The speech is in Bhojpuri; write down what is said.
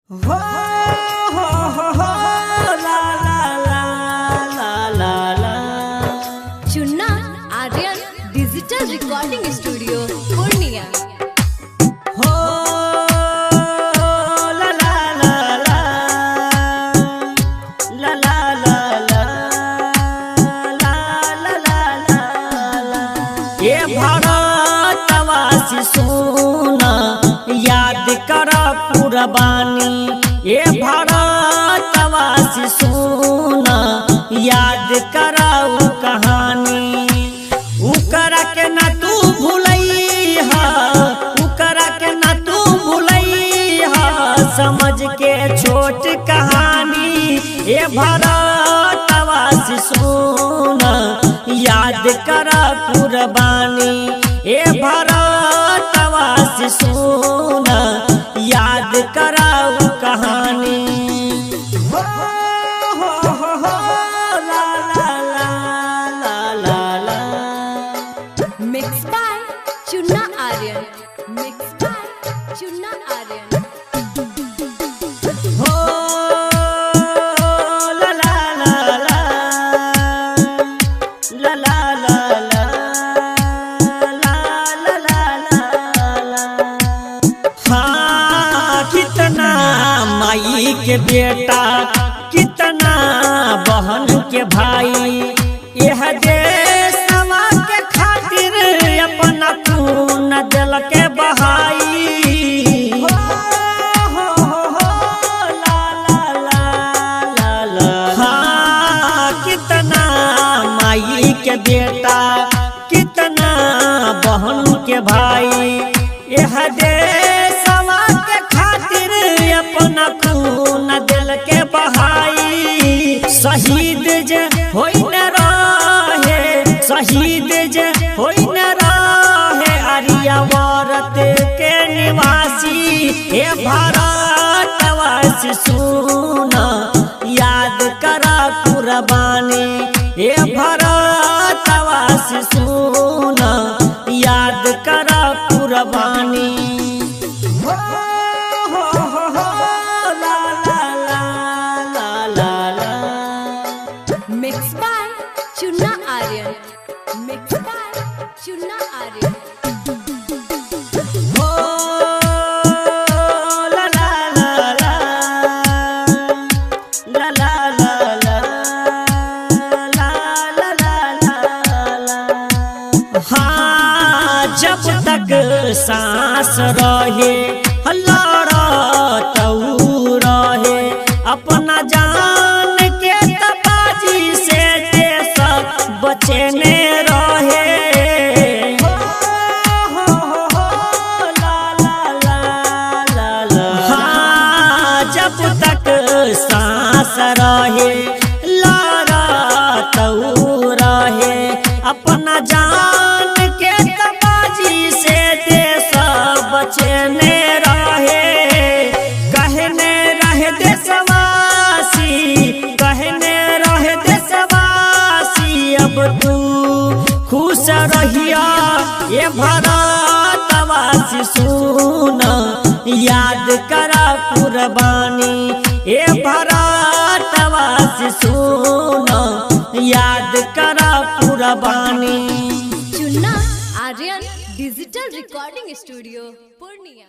हो ला ला ला ला ला ला। Chunna Aryan digital recording studio Purnia. हो ला ला ला ला ला ला ला ला ला ला ला। ये भारतवासी सोना याद करा कुर्बानी, ये भारतवासी सोना याद कराऊ कहानी। उकरा के ना तू भूलैहा, उकरा के ना तू भूलैहा, समझ के छोट कहानी। ये भारतवासी सोना याद करा कुर्बानी, ये भारतवासी सोना याद कराऊ कहानी। हो ला ला ला ला ला ला। Mix by Chunna Aryan, mix by Chunna Aryan. हो ला ला ला ला ला ला ला ला ला ला ला ला। हाँ कितना माई के बेटा, कितना बहन के भाई, यह देशवा के खातिर अपना खून दिल के बहाई। ला ला ला ला ला। हाँ कितना माई के बेटा, कितना बहन के भाई, यह देशवा के खातिर अपना खून दिल के बहाई। शहीद जे होई न रहे, शहीद जे होई न रहे, आर्यावर्त के निवासी। हे भारतवासी सोना याद करा कुर्बानी, हे भारतवासी सोना याद करा कुर्बानी। हो ला ला ला ला ला ला। Mix by Chunna Aryan, mix by Chunna Aryan. हो ला ला ला ला ला ला ला ला ला ला ला ला। हाँ जब तक सांस रहे लड़तऊ रहे, अपना जान के तपाजी से देश बचने रहे। ला ला ला ला ला। हाँ जब तक सांस रहे लड़तऊ रहे, अपना जान के तपाजी से देश बचने रहे। कहने रहे देशवासी, कहने रहे देशवासी, अब तू खुश रहिया। ये भारतवासी सोना याद करा कुर्बानी, ये भारतवासी सोना याद करा कुर्बानी। Chunna Aryan digital recording studio Purnia.